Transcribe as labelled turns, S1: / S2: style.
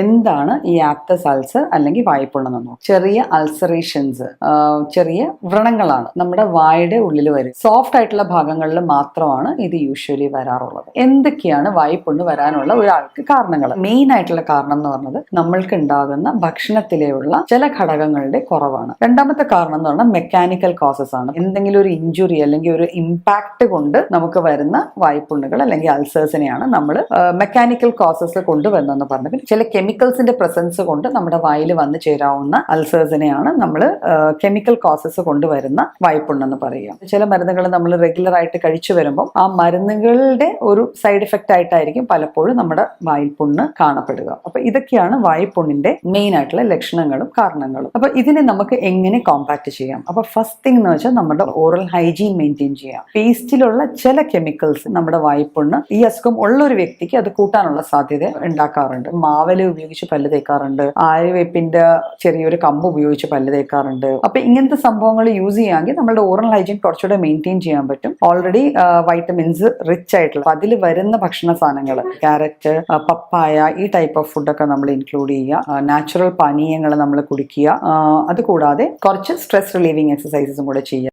S1: എന്താണ് ഈ ആപ്തസ് അൾസർ അല്ലെങ്കിൽ വായ്പുണ്ണെന്ന് നോക്കാം. ചെറിയ അൾസറേഷൻസ്, ചെറിയ വ്രണങ്ങളാണ് നമ്മുടെ വായുടെ ഉള്ളിൽ വരും. സോഫ്റ്റ് ആയിട്ടുള്ള ഭാഗങ്ങളിൽ മാത്രമാണ് ഇത് യൂഷ്വലി വരാറുള്ളത്. എന്തൊക്കെയാണ് വായ്പുണ്ണ് വരാനുള്ള ഒരാൾക്ക് കാരണങ്ങൾ? മെയിൻ ആയിട്ടുള്ള കാരണം എന്ന് പറഞ്ഞത് നമ്മൾക്ക് ഉണ്ടാകുന്ന ഭക്ഷണത്തിലെയുള്ള ചില ഘടകങ്ങളുടെ കുറവാണ്. രണ്ടാമത്തെ കാരണം എന്ന് പറഞ്ഞാൽ മെക്കാനിക്കൽ കോസസ് ആണ്. എന്തെങ്കിലും ഒരു ഇഞ്ചുറി അല്ലെങ്കിൽ ഒരു ഇമ്പാക്ട് കൊണ്ട് നമുക്ക് വരുന്ന വായ്പുണ്ണുകൾ അല്ലെങ്കിൽ അൾസേഴ്സിനെയാണ് നമ്മൾ മെക്കാനിക്കൽ കോസസ് കൊണ്ടുവന്നെന്ന് പറഞ്ഞത്. ചില കെമിക്കൽസിന്റെ പ്രസൻസ് കൊണ്ട് നമ്മുടെ വായിൽ വന്നു ചേരാവുന്ന അൾസേഴ്സിനെയാണ് നമ്മൾ കെമിക്കൽ കോസസ് കൊണ്ടുവരുന്ന വായ്പുണ്ണെന്ന് പറയുക. ചില മരുന്നുകൾ നമ്മൾ റെഗുലർ ആയിട്ട് കഴിച്ചു വരുമ്പോൾ ആ മരുന്നുകളുടെ ഒരു സൈഡ് ഇഫക്റ്റ് ആയിട്ടായിരിക്കും പലപ്പോഴും നമ്മുടെ വായ്പുണ്ണ് കാണപ്പെടുക. അപ്പൊ ഇതൊക്കെയാണ് വായ്പുണ്ണിന്റെ മെയിൻ ആയിട്ടുള്ള ലക്ഷണങ്ങളും കാരണങ്ങളും. അപ്പൊ ഇതിനെ നമുക്ക് എങ്ങനെ കോമ്പാക്ട് ചെയ്യാം? അപ്പൊ ഫസ്റ്റ് തിങ് എന്ന് വെച്ചാൽ നമ്മുടെ ഓറൽ ഹൈജീൻ മെയിൻറ്റെയിൻ ചെയ്യാം. പേസ്റ്റിലുള്ള ചില കെമിക്കൽസ് നമ്മുടെ വായ്പുണ്ണ്, ഈ അസുഖം ഉള്ള ഒരു വ്യക്തിക്ക് അത് കൂട്ടാനുള്ള സാധ്യത ഉണ്ടാക്കാറുണ്ട്. മാവല ഉപയോഗിച്ച് പല്ല് തേക്കാറുണ്ട്, ആര്യവേപ്പിന്റെ ചെറിയൊരു കമ്പ് ഉപയോഗിച്ച് പല്ല് തേക്കാറുണ്ട്. അപ്പൊ ഇങ്ങനത്തെ സംഭവങ്ങൾ യൂസ് ചെയ്യാമെങ്കിൽ നമ്മുടെ ഓറൽ ഹൈജീൻ കുറച്ചുകൂടെ മെയിൻറ്റെയിൻ ചെയ്യാൻ പറ്റും. ഓൾറെഡി വൈറ്റമിൻസ് റിച്ച് ആയിട്ടുള്ള അതിൽ വരുന്ന ഭക്ഷണ സാധനങ്ങൾ, ക്യാരറ്റ്, പപ്പായ, ഈ ടൈപ്പ് ഓഫ് ഫുഡൊക്കെ നമ്മൾ ഇൻക്ലൂഡ് ചെയ്യുക. നാച്ചുറൽ പാനീയങ്ങൾ നമ്മൾ കുടിക്കുക. അതുകൂടാതെ കുറച്ച് സ്ട്രെസ് റിലീവിങ് എക്സസൈസസും കൂടെ ചെയ്യുക.